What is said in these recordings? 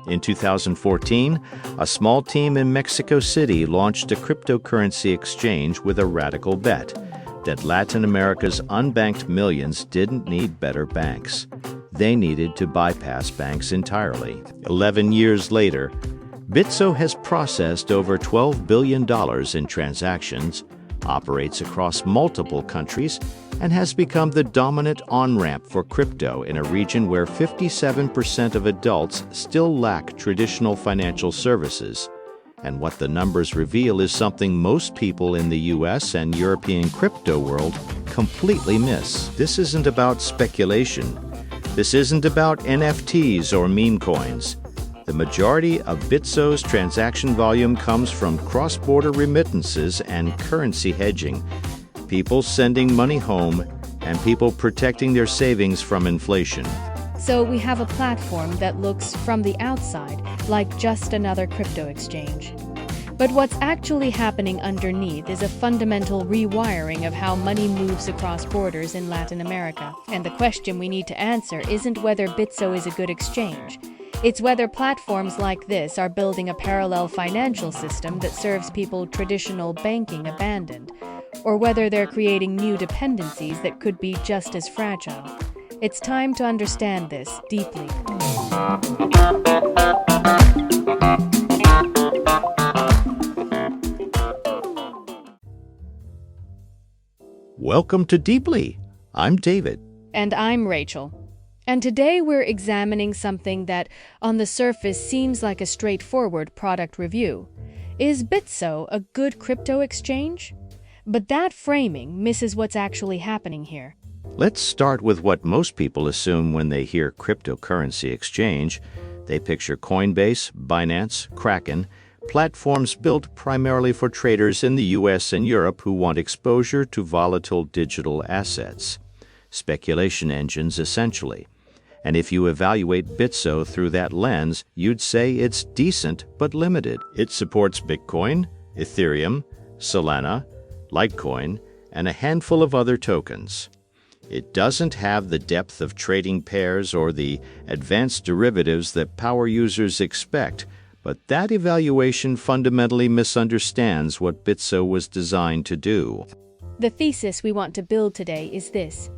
In 2014, a small team in Mexico City launched a cryptocurrency exchange with a radical bet that Latin America's unbanked millions didn't need better banks. They needed to bypass banks entirely. 11 years later, Bitso has processed over $12 billion in transactions, operates across multiple countries, and has become the dominant on-ramp for crypto in a region where 57% of adults still lack traditional financial services. And what the numbers reveal is something most people in the US and European crypto world completely miss. This isn't about speculation. This isn't about NFTs or meme coins. The majority of Bitso's transaction volume comes from cross-border remittances and currency hedging, people sending money home, and people protecting their savings from inflation. So we have a platform that looks, from the outside, like just another crypto exchange. But what's actually happening underneath is a fundamental rewiring of how money moves across borders in Latin America. And the question we need to answer isn't whether Bitso is a good exchange. It's whether platforms like this are building a parallel financial system that serves people traditional banking abandoned, or whether they're creating new dependencies that could be just as fragile. It's time to understand this deeply. Welcome to Deeply. I'm David. And I'm Rachel. And today we're examining something that, on the surface, seems like a straightforward product review. Is Bitso a good crypto exchange? But that framing misses what's actually happening here. Let's start with what most people assume when they hear cryptocurrency exchange. They picture Coinbase, Binance, Kraken, platforms built primarily for traders in the US and Europe who want exposure to volatile digital assets. Speculation engines, essentially. And if you evaluate Bitso through that lens, you'd say it's decent but limited. It supports Bitcoin, Ethereum, Solana, Litecoin, and a handful of other tokens. It doesn't have the depth of trading pairs or the advanced derivatives that power users expect, but that evaluation fundamentally misunderstands what Bitso was designed to do. The thesis we want to build today is this.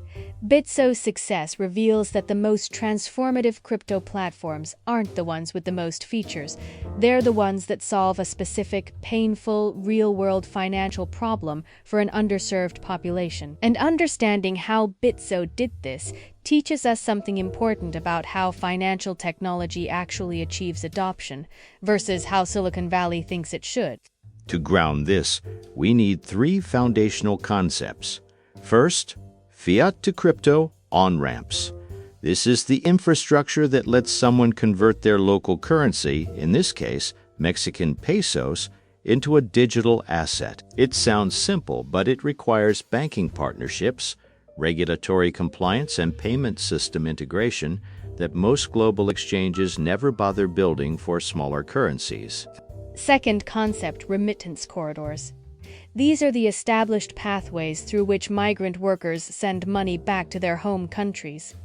Bitso's success reveals that the most transformative crypto platforms aren't the ones with the most features. They're the ones that solve a specific, painful, real-world financial problem for an underserved population. And understanding how Bitso did this teaches us something important about how financial technology actually achieves adoption versus how Silicon Valley thinks it should. To ground this, we need three foundational concepts. First, fiat to crypto on-ramps. This is the infrastructure that lets someone convert their local currency, in this case, Mexican pesos, into a digital asset. It sounds simple, but it requires banking partnerships, regulatory compliance, and payment system integration that most global exchanges never bother building for smaller currencies. Second concept, remittance corridors. These are the established pathways through which migrant workers send money back to their home countries.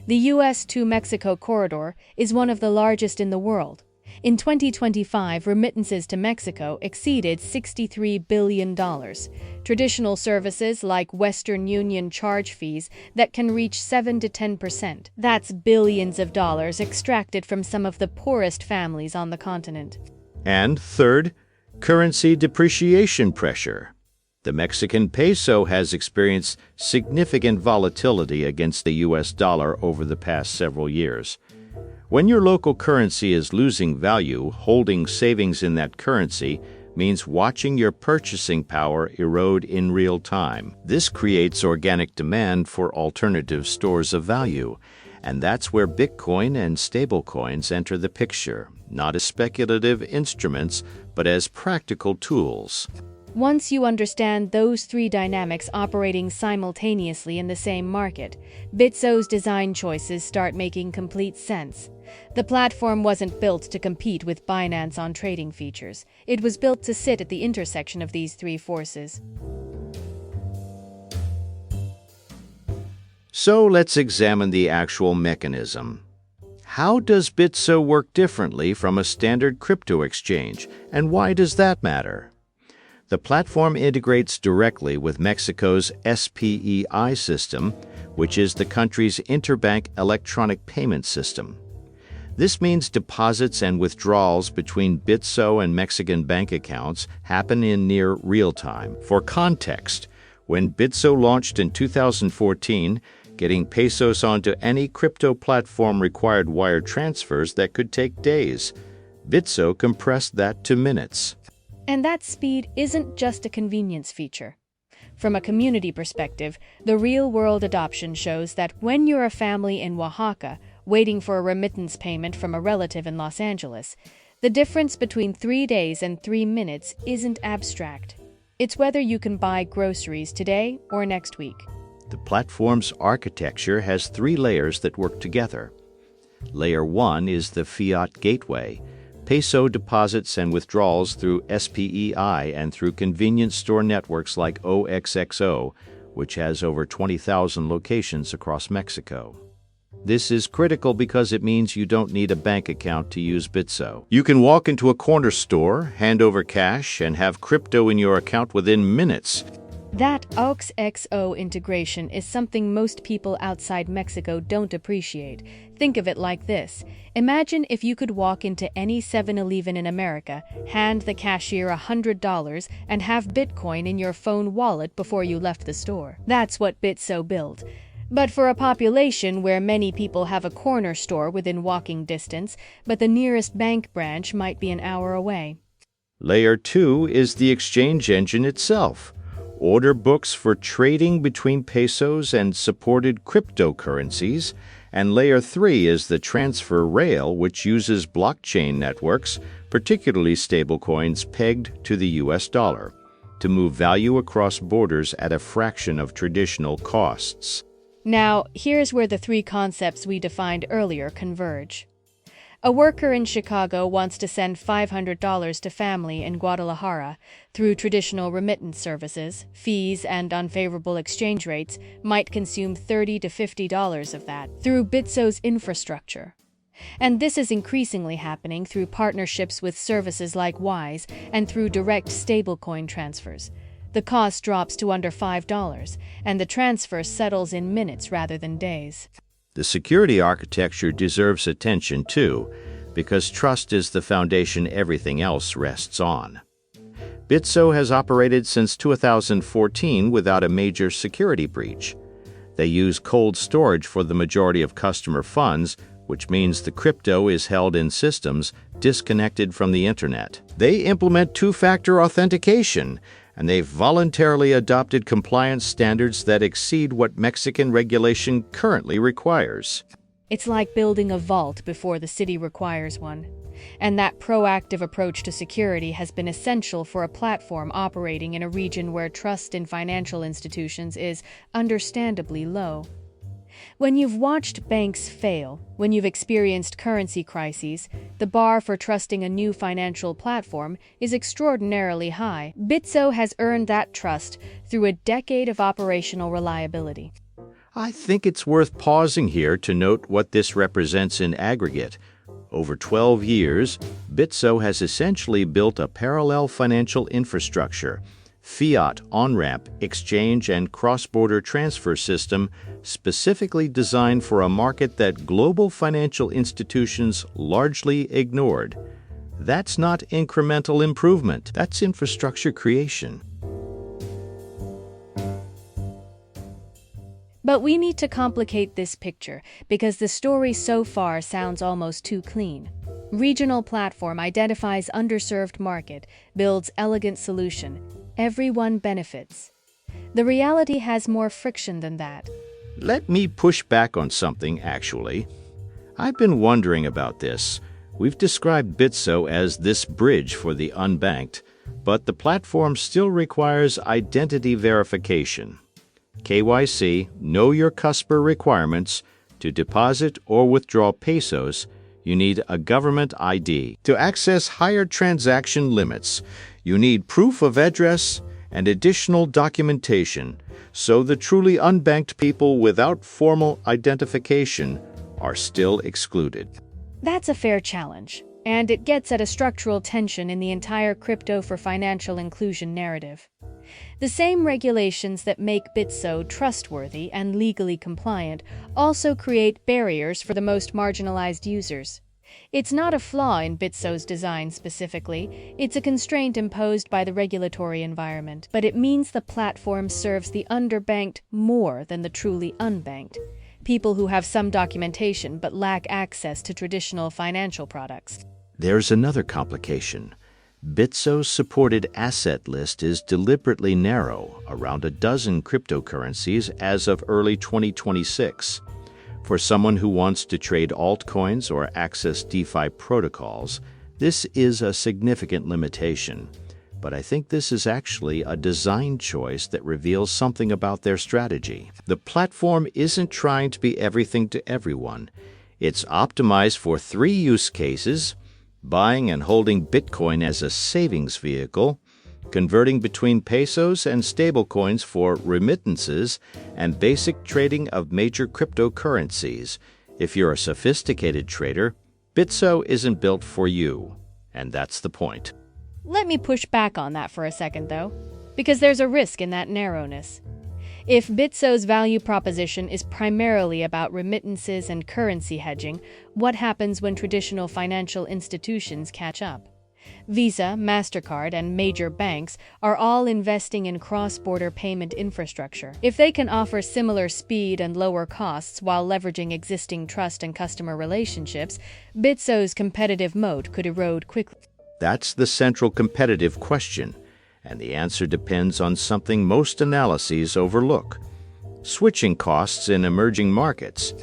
The U.S. to Mexico corridor is one of the largest in the world. In 2025, remittances to Mexico exceeded $63 billion. Traditional services like Western Union charge fees that can reach 7 to 10%. That's billions of dollars extracted from some of the poorest families on the continent. And third, currency depreciation pressure. The Mexican peso has experienced significant volatility against the US dollar over the past several years. When your local currency is losing value, holding savings in that currency means watching your purchasing power erode in real time. This creates organic demand for alternative stores of value, and that's where Bitcoin and stablecoins enter the picture, not as speculative instruments, but as practical tools. Once you understand those three dynamics operating simultaneously in the same market, Bitso's design choices start making complete sense. The platform wasn't built to compete with Binance on trading features. It was built to sit at the intersection of these three forces. So let's examine the actual mechanism. How does Bitso work differently from a standard crypto exchange, and why does that matter? The platform integrates directly with Mexico's SPEI system, which is the country's interbank electronic payment system. This means deposits and withdrawals between Bitso and Mexican bank accounts happen in near real time. For context, when Bitso launched in 2014, getting pesos onto any crypto platform required wire transfers that could take days. Bitso compressed that to minutes. And that speed isn't just a convenience feature. From a community perspective, the real-world adoption shows that when you're a family in Oaxaca waiting for a remittance payment from a relative in Los Angeles, the difference between 3 days and 3 minutes isn't abstract. It's whether you can buy groceries today or next week. The platform's architecture has 3 layers that work together. Layer 1 is the fiat gateway, peso deposits and withdrawals through SPEI and through convenience store networks like OXXO, which has over 20,000 locations across Mexico. This is critical because it means you don't need a bank account to use Bitso. You can walk into a corner store, hand over cash, and have crypto in your account within minutes. That OXXO integration is something most people outside Mexico don't appreciate. Think of it like this. Imagine if you could walk into any 7-Eleven in America, hand the cashier $100, and have Bitcoin in your phone wallet before you left the store. That's what Bitso built. But for a population where many people have a corner store within walking distance, but the nearest bank branch might be an hour away. Layer 2 is the exchange engine itself. Order books for trading between pesos and supported cryptocurrencies, and Layer 3 is the transfer rail, which uses blockchain networks, particularly stablecoins pegged to the US dollar, to move value across borders at a fraction of traditional costs. Now, here's where the 3 concepts we defined earlier converge. A worker in Chicago wants to send $500 to family in Guadalajara. Through traditional remittance services, fees and unfavorable exchange rates might consume $30 to $50 of that through Bitso's infrastructure. And this is increasingly happening through partnerships with services like Wise and through direct stablecoin transfers. The cost drops to under $5, and the transfer settles in minutes rather than days. The security architecture deserves attention too, because trust is the foundation everything else rests on. Bitso has operated since 2014 without a major security breach. They use cold storage for the majority of customer funds, which means the crypto is held in systems disconnected from the internet. They implement 2-factor authentication, and they've voluntarily adopted compliance standards that exceed what Mexican regulation currently requires. It's like building a vault before the city requires one. And that proactive approach to security has been essential for a platform operating in a region where trust in financial institutions is understandably low. When you've watched banks fail, when you've experienced currency crises, the bar for trusting a new financial platform is extraordinarily high. Bitso has earned that trust through a decade of operational reliability. I think it's worth pausing here to note what this represents in aggregate. Over 12 years, Bitso has essentially built a parallel financial infrastructure, fiat on-ramp, exchange, and cross-border transfer system specifically designed for a market that global financial institutions largely ignored. That's not incremental improvement, that's infrastructure creation. But we need to complicate this picture because the story so far sounds almost too clean. Regional platform identifies underserved market, builds elegant solution. Everyone benefits. The reality has more friction than that. Let me push back on something, actually. I've been wondering about this. We've described Bitso as this bridge for the unbanked, but the platform still requires identity verification. KYC, Know Your Customer requirements. To deposit or withdraw pesos, you need a government ID. To access higher transaction limits, you need proof of address and additional documentation, so the truly unbanked people without formal identification are still excluded. That's a fair challenge, and it gets at a structural tension in the entire crypto for financial inclusion narrative. The same regulations that make Bitso trustworthy and legally compliant also create barriers for the most marginalized users. It's not a flaw in Bitso's design specifically, it's a constraint imposed by the regulatory environment, but it means the platform serves the underbanked more than the truly unbanked. People who have some documentation but lack access to traditional financial products. There's another complication. Bitso's supported asset list is deliberately narrow, around a dozen cryptocurrencies as of early 2026. For someone who wants to trade altcoins or access DeFi protocols, this is a significant limitation. But I think this is actually a design choice that reveals something about their strategy. The platform isn't trying to be everything to everyone. It's optimized for 3 use cases: buying and holding Bitcoin as a savings vehicle, converting between pesos and stablecoins for remittances, and basic trading of major cryptocurrencies. If you're a sophisticated trader, Bitso isn't built for you. And that's the point. Let me push back on that for a second, though, because there's a risk in that narrowness. If Bitso's value proposition is primarily about remittances and currency hedging, what happens when traditional financial institutions catch up? Visa, MasterCard, and major banks are all investing in cross-border payment infrastructure. If they can offer similar speed and lower costs while leveraging existing trust and customer relationships, Bitso's competitive moat could erode quickly. That's the central competitive question, and the answer depends on something most analyses overlook: switching costs in emerging markets.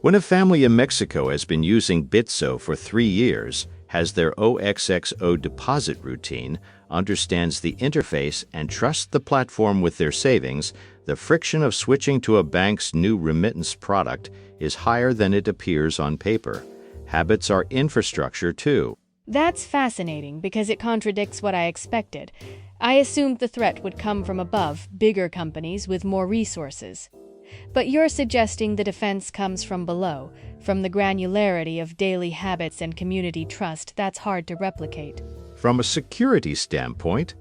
When a family in Mexico has been using Bitso for 3 years, has their OXXO deposit routine, understands the interface, and trusts the platform with their savings, the friction of switching to a bank's new remittance product is higher than it appears on paper. Habits are infrastructure, too. That's fascinating because it contradicts what I expected. I assumed the threat would come from above, bigger companies with more resources. But you're suggesting the defense comes from below, from the granularity of daily habits and community trust that's hard to replicate. From a security standpoint,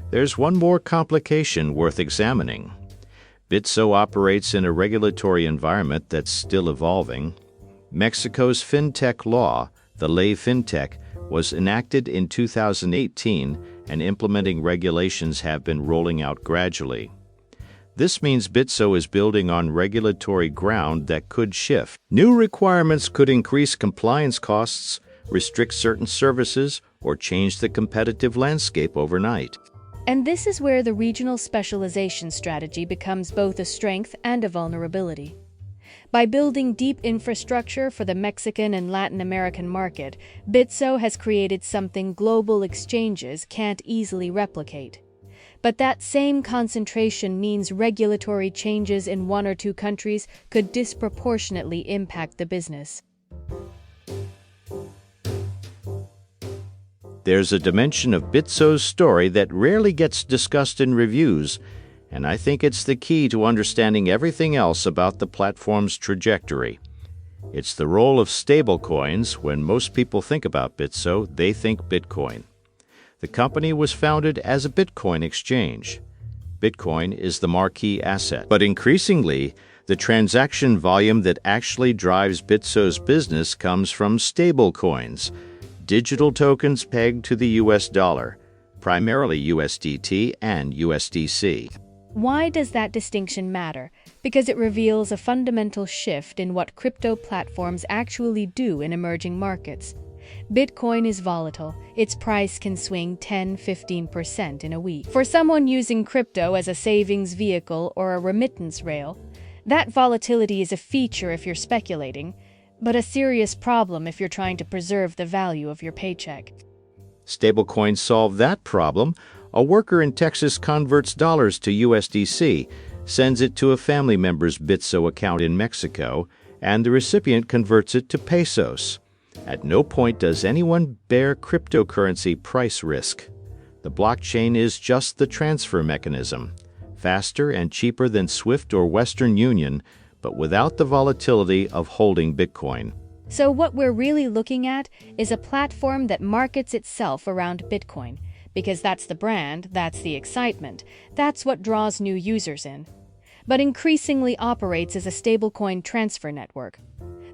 there's one more complication worth examining. Bitso operates in a regulatory environment that's still evolving. Mexico's fintech law, the Ley Fintech, was enacted in 2018, and implementing regulations have been rolling out gradually. This means Bitso is building on regulatory ground that could shift. New requirements could increase compliance costs, restrict certain services, or change the competitive landscape overnight. And this is where the regional specialization strategy becomes both a strength and a vulnerability. By building deep infrastructure for the Mexican and Latin American market, Bitso has created something global exchanges can't easily replicate. But that same concentration means regulatory changes in 1 or 2 countries could disproportionately impact the business. There's a dimension of Bitso's story that rarely gets discussed in reviews, and I think it's the key to understanding everything else about the platform's trajectory. It's the role of stablecoins. When most people think about Bitso, they think Bitcoin. The company was founded as a Bitcoin exchange. Bitcoin is the marquee asset. But increasingly, the transaction volume that actually drives Bitso's business comes from stablecoins, digital tokens pegged to the US dollar, primarily USDT and USDC. Why does that distinction matter? Because it reveals a fundamental shift in what crypto platforms actually do in emerging markets. Bitcoin is volatile. Its price can swing 10-15% in a week. For someone using crypto as a savings vehicle or a remittance rail, that volatility is a feature if you're speculating, but a serious problem if you're trying to preserve the value of your paycheck. Stablecoins solve that problem. A worker in Texas converts dollars to USDC, sends it to a family member's Bitso account in Mexico, and the recipient converts it to pesos. At no point does anyone bear cryptocurrency price risk. The blockchain is just the transfer mechanism, faster and cheaper than SWIFT or Western Union, but without the volatility of holding Bitcoin. So what we're really looking at is a platform that markets itself around Bitcoin, because that's the brand, that's the excitement, that's what draws new users in. But increasingly operates as a stablecoin transfer network.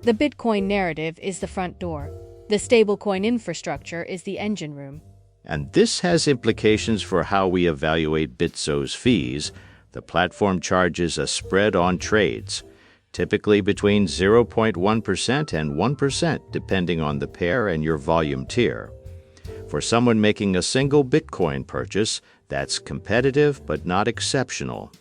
The Bitcoin narrative is the front door. The stablecoin infrastructure is the engine room. And this has implications for how we evaluate Bitso's fees. The platform charges a spread on trades, typically between 0.1% and 1% depending on the pair and your volume tier. For someone making a single Bitcoin purchase, that's competitive but not exceptional.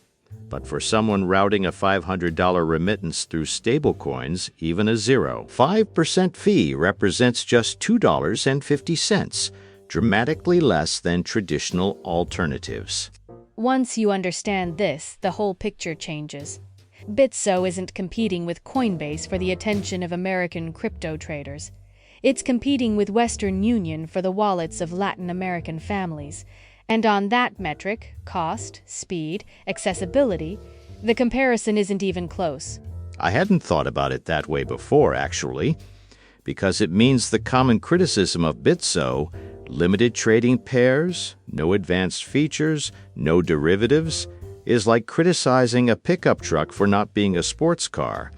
But for someone routing a $500 remittance through stablecoins, even a 5% fee represents just $2.50, dramatically less than traditional alternatives. Once you understand this, the whole picture changes. Bitso isn't competing with Coinbase for the attention of American crypto traders. It's competing with Western Union for the wallets of Latin American families. And on that metric, cost, speed, accessibility, the comparison isn't even close. I hadn't thought about it that way before, actually, because it means the common criticism of Bitso, limited trading pairs, no advanced features, no derivatives, is like criticizing a pickup truck for not being a sports car.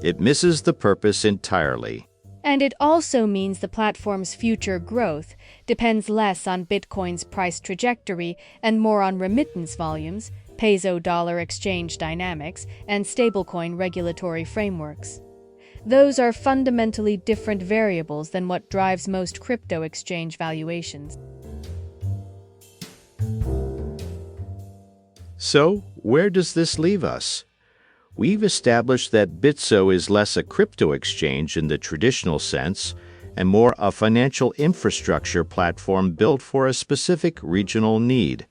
It misses the purpose entirely. And it also means the platform's future growth depends less on Bitcoin's price trajectory and more on remittance volumes, peso-dollar exchange dynamics, and stablecoin regulatory frameworks. Those are fundamentally different variables than what drives most crypto exchange valuations. So, where does this leave us? We've established that Bitso is less a crypto exchange in the traditional sense and more a financial infrastructure platform built for a specific regional need.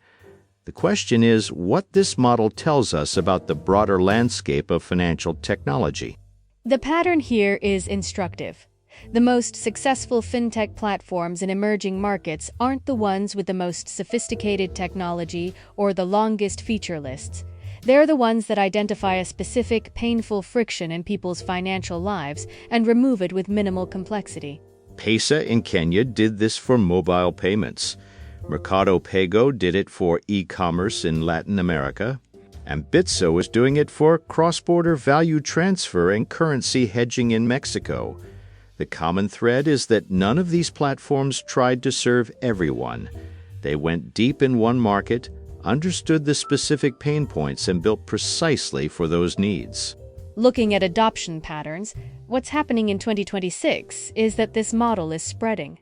The question is what this model tells us about the broader landscape of financial technology. The pattern here is instructive. The most successful fintech platforms in emerging markets aren't the ones with the most sophisticated technology or the longest feature lists. They're the ones that identify a specific, painful friction in people's financial lives and remove it with minimal complexity. Pesa in Kenya did this for mobile payments. Mercado Pago did it for e-commerce in Latin America. And Bitso is doing it for cross-border value transfer and currency hedging in Mexico. The common thread is that none of these platforms tried to serve everyone. They went deep in one market, understood the specific pain points, and built precisely for those needs. Looking at adoption patterns, what's happening in 2026 is that this model is spreading.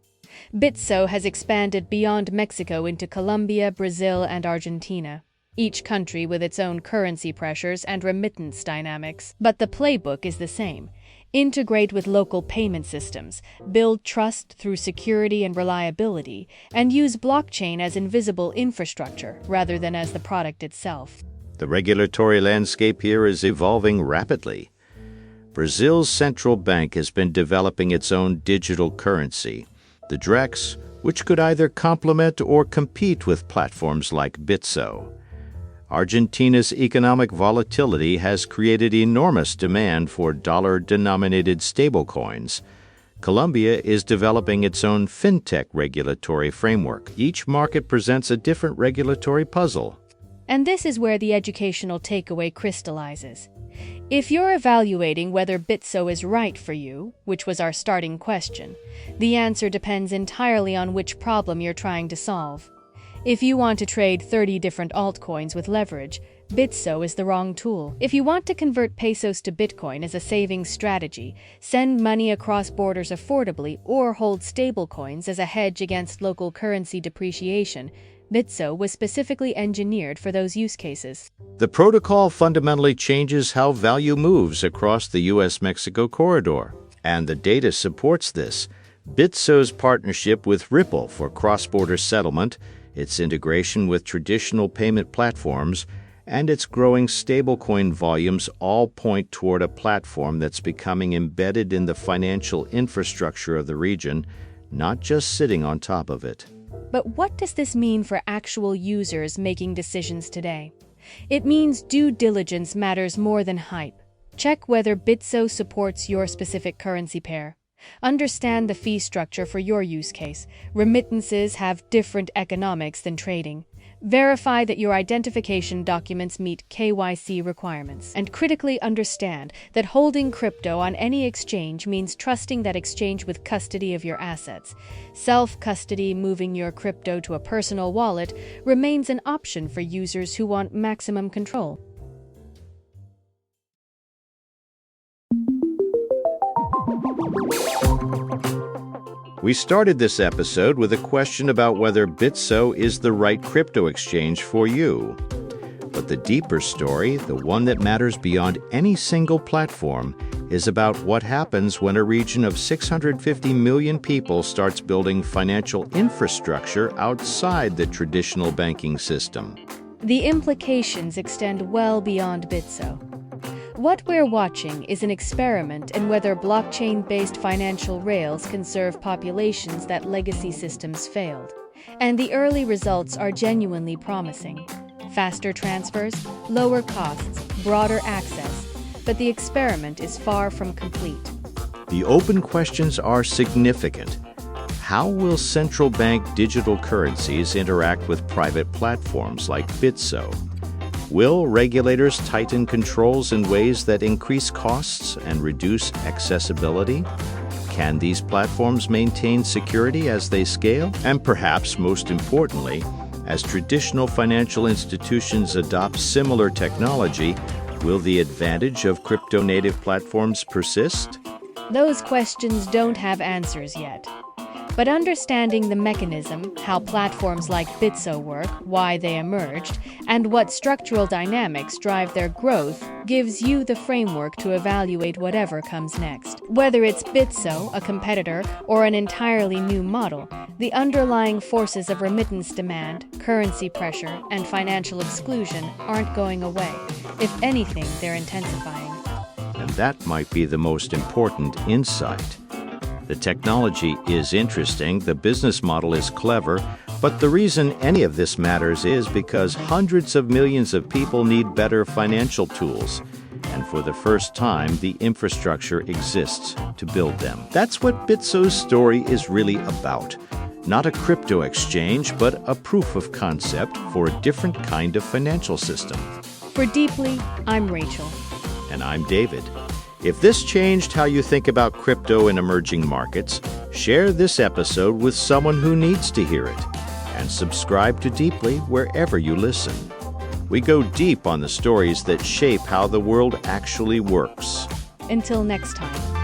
Bitso has expanded beyond Mexico into Colombia, Brazil, and Argentina, each country with its own currency pressures and remittance dynamics. But the playbook is the same. Integrate with local payment systems, build trust through security and reliability, and use blockchain as invisible infrastructure rather than as the product itself. The regulatory landscape here is evolving rapidly. Brazil's central bank has been developing its own digital currency, the Drex, which could either complement or compete with platforms like Bitso. Argentina's economic volatility has created enormous demand for dollar-denominated stablecoins. Colombia is developing its own fintech regulatory framework. Each market presents a different regulatory puzzle. And this is where the educational takeaway crystallizes. If you're evaluating whether Bitso is right for you, which was our starting question, the answer depends entirely on which problem you're trying to solve. If you want to trade 30 different altcoins with leverage, Bitso is the wrong tool. If you want to convert pesos to Bitcoin as a savings strategy, send money across borders affordably, or hold stablecoins as a hedge against local currency depreciation, Bitso was specifically engineered for those use cases. The protocol fundamentally changes how value moves across the U.S.-Mexico corridor, and the data supports this. Bitso's partnership with Ripple for cross-border settlement, its integration with traditional payment platforms, and its growing stablecoin volumes all point toward a platform that's becoming embedded in the financial infrastructure of the region, not just sitting on top of it. But what does this mean for actual users making decisions today? It means due diligence matters more than hype. Check whether Bitso supports your specific currency pair. Understand the fee structure for your use case. Remittances have different economics than trading. Verify that your identification documents meet KYC requirements. And critically understand that holding crypto on any exchange means trusting that exchange with custody of your assets. Self-custody, moving your crypto to a personal wallet, remains an option for users who want maximum control. We started this episode with a question about whether Bitso is the right crypto exchange for you. But the deeper story, the one that matters beyond any single platform, is about what happens when a region of 650 million people starts building financial infrastructure outside the traditional banking system. The implications extend well beyond Bitso. What we're watching is an experiment in whether blockchain-based financial rails can serve populations that legacy systems failed. And the early results are genuinely promising. Faster transfers, lower costs, broader access. But the experiment is far from complete. The open questions are significant. How will central bank digital currencies interact with private platforms like Bitso? Will regulators tighten controls in ways that increase costs and reduce accessibility? Can these platforms maintain security as they scale? And perhaps most importantly, as traditional financial institutions adopt similar technology, will the advantage of crypto-native platforms persist? Those questions don't have answers yet. But understanding the mechanism, how platforms like Bitso work, why they emerged, and what structural dynamics drive their growth gives you the framework to evaluate whatever comes next. Whether it's Bitso, a competitor, or an entirely new model, the underlying forces of remittance demand, currency pressure, and financial exclusion aren't going away. If anything, they're intensifying. And that might be the most important insight. The technology is interesting, the business model is clever, but the reason any of this matters is because hundreds of millions of people need better financial tools. And for the first time, the infrastructure exists to build them. That's what Bitso's story is really about. Not a crypto exchange, but a proof of concept for a different kind of financial system. For Deeply, I'm Rachel. And I'm David. If this changed how you think about crypto in emerging markets, share this episode with someone who needs to hear it, and subscribe to Deeply wherever you listen. We go deep on the stories that shape how the world actually works. Until next time.